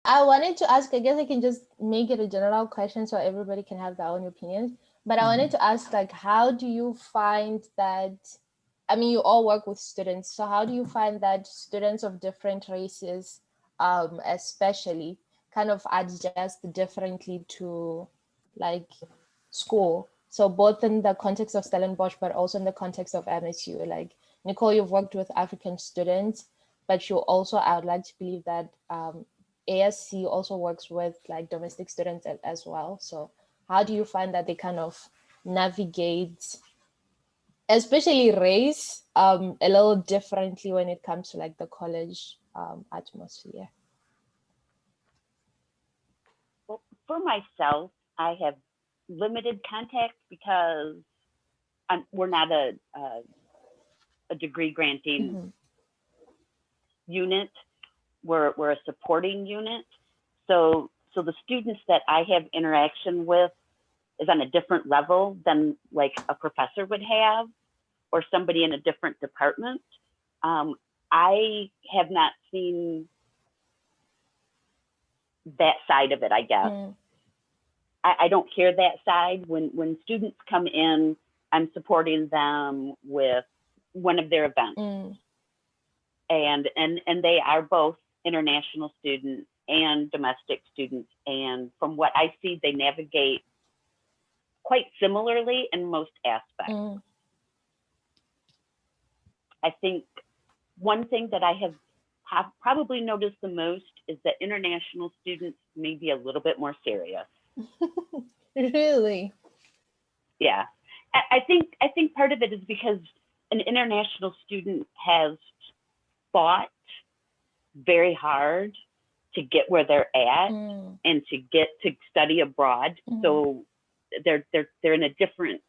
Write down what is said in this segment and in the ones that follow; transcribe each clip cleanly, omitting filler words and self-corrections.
I wanted to ask, I guess I can just make it a general question so everybody can have their own opinions. But I wanted to ask, like, how do you find that? I mean, you all work with students. So how do you find that students of different races, especially, kind of adjust differently to like school? So both in the context of Stellenbosch, but also in the context of MSU. Like Nicole, you've worked with African students, but you also, I would like to believe that ASC also works with like domestic students as well. So how do you find that they kind of navigate, especially race, a little differently when it comes to like the college atmosphere? Well, for myself, I have limited contact because we're not a degree granting Mm-hmm. unit. We're a supporting unit. So the students that I have interaction with is on a different level than like a professor would have or somebody in a different department. Um, I have not seen that side of it, I guess. Mm. I don't hear that side. When students come in, I'm supporting them with one of their events. Mm. And they are both international students and domestic students. And from what I see, they navigate quite similarly in most aspects. Mm. I think one thing that I have probably noticed the most is that international students may be a little bit more serious. Really? Yeah. I think part of it is because an international student has fought very hard to get where they're at Mm. and to get to study abroad. Mm. So they're in a different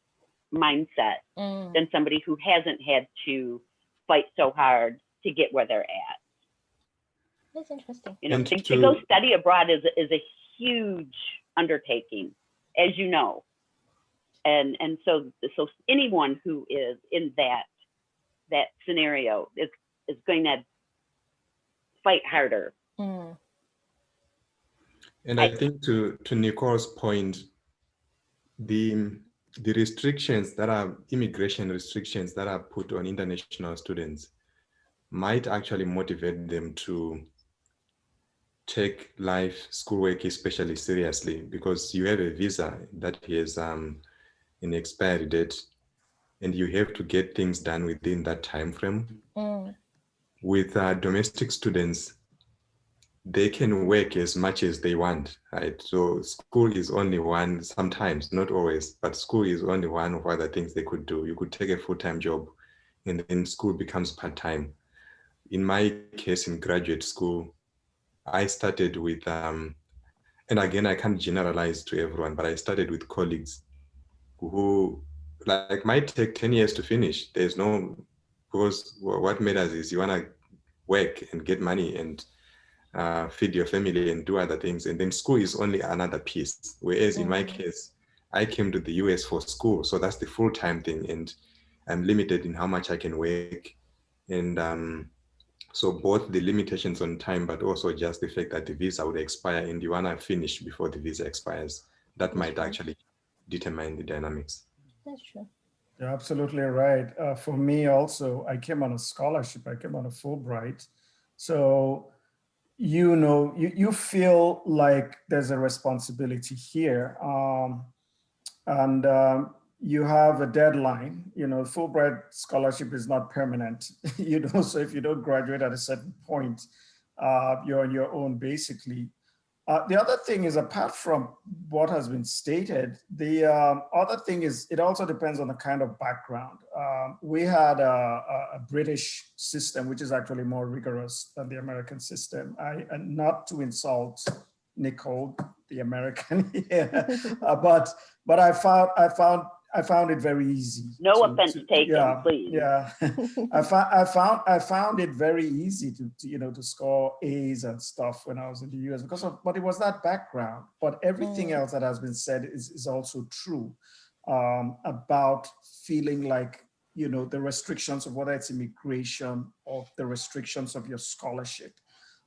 mindset Mm. than somebody who hasn't had to fight so hard to get where they're at. That's interesting. You know, And to go to study abroad is a huge undertaking, as you know. And so anyone who is in that scenario is going to fight harder. Mm. and I think to Nicole's point, the the restrictions that are immigration restrictions that are put on international students might actually motivate them to take life, schoolwork especially seriously, because you have a visa that has an expiry date and you have to get things done within that time frame. Mm. With domestic students, they can work as much as they want, right? So school is only one, sometimes, not always, but school is only one of other things they could do. You could take a full-time job and then school becomes part-time. In my case, in graduate school, I started with, and again, I can't generalize to everyone, but I started with colleagues who like might take 10 years to finish. There's no, because what matters is you want to work and get money and feed your family and do other things. And then school is only another piece. Whereas in my Mm. case, I came to the US for school. So that's the full-time thing. And I'm limited in how much I can work. And so both the limitations on time, but also just the fact that the visa would expire and you want to finish before the visa expires, that That's might true. actually determine the dynamics. That's true. You're absolutely right. For me also, I came on a scholarship. I came on a Fulbright. So, you feel like there's a responsibility here. And you have a deadline. Fulbright scholarship is not permanent. So if you don't graduate at a certain point, you're on your own basically. The other thing is, apart from what has been stated, the other thing is it also depends on the kind of background. We had a British system, which is actually more rigorous than the American system. And not to insult Nicole, the American here, but I found it very easy. No offense taken, yeah, please. Yeah, I found it very easy to score A's and stuff when I was in the US but it was that background. But everything else that has been said is also true about feeling like the restrictions of whether it's immigration or the restrictions of your scholarship.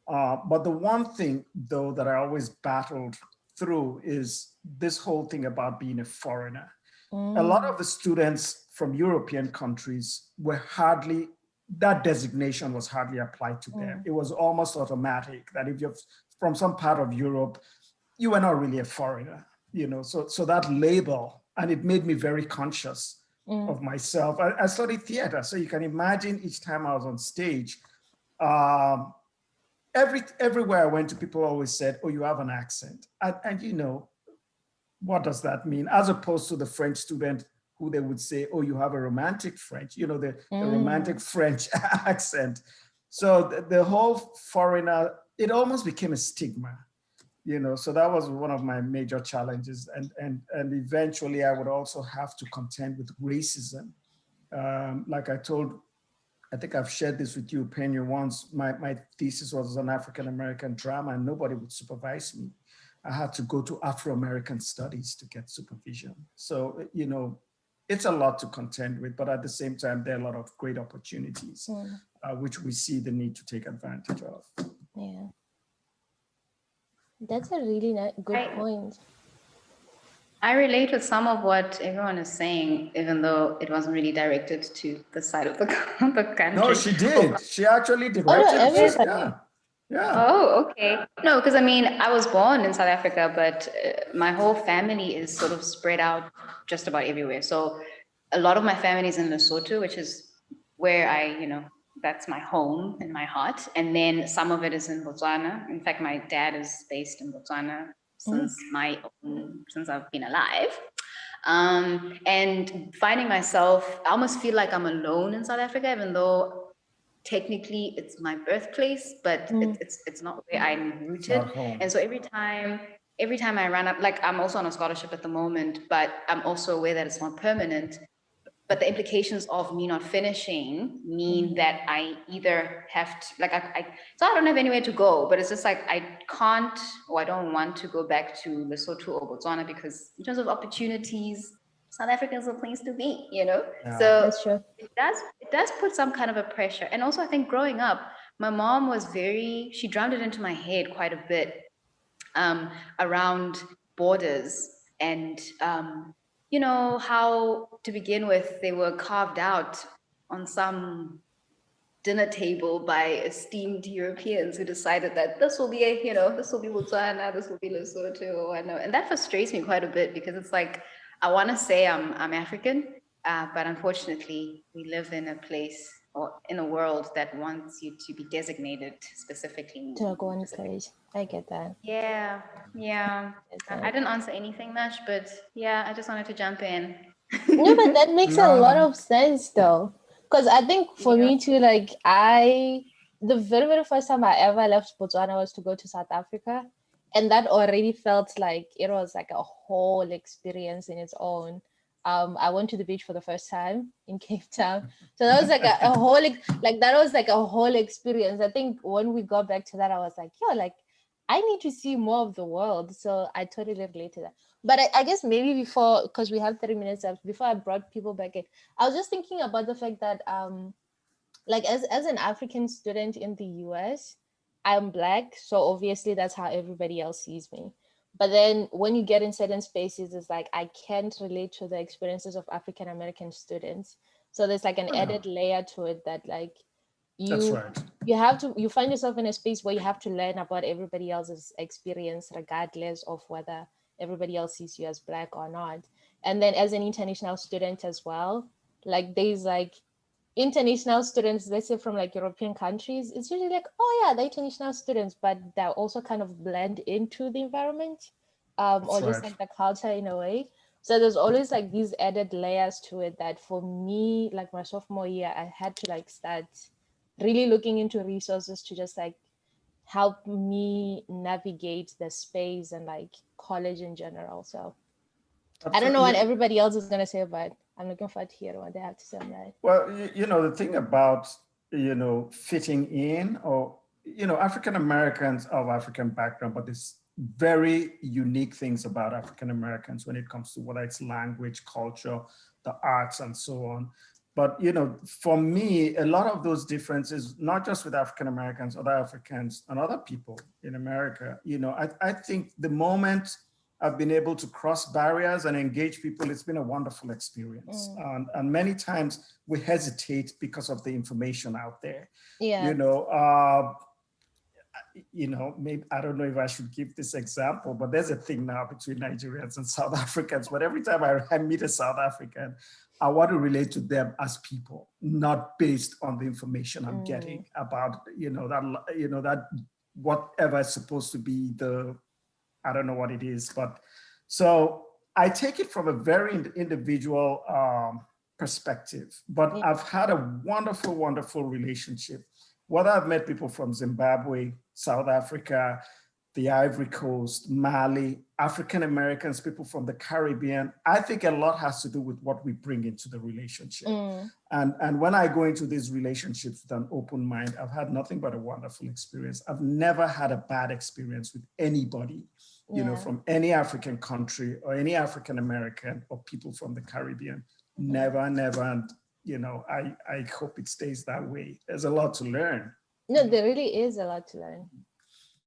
But the one thing, though, that I always battled through is this whole thing about being a foreigner. A lot of the students from European countries were hardly, that designation was hardly applied to them. It was almost automatic that if you're from some part of Europe, you were not really a foreigner, so that label, and it made me very conscious of myself. I studied theater, so you can imagine each time I was on stage, everywhere I went to, people always said, "Oh, you have an accent," and what does that mean? As opposed to the French student who they would say, "Oh, you have a romantic French," the romantic French accent. So the whole foreigner, it almost became a stigma. So that was one of my major challenges, and eventually I would also have to contend with racism. Like I think I've shared this with you, Pena, once. My thesis was on African American drama, and nobody would supervise me. I had to go to Afro-American studies to get supervision. So it's a lot to contend with, but at the same time, there are a lot of great opportunities, which we see the need to take advantage of. Yeah. That's a really good point. I relate with some of what everyone is saying, even though it wasn't really directed to the side of the country. No, she did. She actually directed it. Yeah. Oh, okay. No, because I was born in South Africa, but my whole family is sort of spread out just about everywhere. So a lot of my family is in Lesotho, which is where that's my home and my heart. And then some of it is in Botswana. In fact, my dad is based in Botswana since I've been alive. And finding myself, I almost feel like I'm alone in South Africa, even though technically it's my birthplace, but it's not where I'm rooted. And so every time I run up, like I'm also on a scholarship at the moment, but I'm also aware that it's not permanent. But the implications of me not finishing mean that I either have to, so I don't have anywhere to go, but it's just like I can't, or I don't want to go back to Lesotho or Botswana, because in terms of opportunities, South Africa is a place to be, Yeah. So that's true. It does put some kind of a pressure. And also I think growing up, my mom was she drummed it into my head quite a bit around borders and, how to begin with, they were carved out on some dinner table by esteemed Europeans who decided that this will be this will be Botswana, this will be Lesotho, and that frustrates me quite a bit, because it's like, I want to say I'm African, but unfortunately we live in a place or in a world that wants you to be designated specifically. To like one place. I get that. Yeah. I didn't answer anything much, but yeah, I just wanted to jump in. No, but that makes a lot of sense though. Because I think for me too, like the very, very first time I ever left Botswana was to go to South Africa. And that already felt like it was like a whole experience in its own. I went to the beach for the first time in Cape Town. So that was like a whole, that was like a whole experience. I think when we got back to that, I was like, I need to see more of the world. So I totally relate to that. But I guess maybe before, because we have 30 minutes left, before I brought people back in, I was just thinking about the fact that, as an African student in the US, I'm Black. So obviously that's how everybody else sees me. But then when you get in certain spaces, it's like, I can't relate to the experiences of African American students. So there's like an added layer to it that that's right. You find yourself in a space where you have to learn about everybody else's experience, regardless of whether everybody else sees you as Black or not. And then as an international student as well, there's international students, let's say from European countries, it's usually they're international students, but they're also kind of blend into the environment, or just the culture in a way. So there's always these added layers to it that for me, my sophomore year, I had to start really looking into resources to just help me navigate the space and college in general. So I don't know what everybody else is going to say, but I'm looking forward to hearing what they have to say on that. Well, the thing about, fitting in, or, African Americans of African background, but there's very unique things about African Americans when it comes to whether it's language, culture, the arts, and so on. But, you know, for me, a lot of those differences, not just with African Americans, other Africans and other people in America, you know, I think the moment I've been able to cross barriers and engage people, it's been a wonderful experience. And many times we hesitate because of the information out there. Yeah. You know, maybe, I don't know if I should give this example, but there's a thing now between Nigerians and South Africans. But every time I meet a South African, I want to relate to them as people, not based on the information I'm getting about, that whatever is supposed to be I don't know what it is. But so I take it from a very individual perspective, but I've had a wonderful, wonderful relationship. Whether I've met people from Zimbabwe, South Africa, the Ivory Coast, Mali, African Americans, people from the Caribbean, I think a lot has to do with what we bring into the relationship. And when I go into these relationships with an open mind, I've had nothing but a wonderful experience. I've never had a bad experience with anybody, you know, from any African country or any African American or people from the Caribbean. Never, never. And, you know, I hope it stays that way. There's a lot to learn. No, there really is a lot to learn.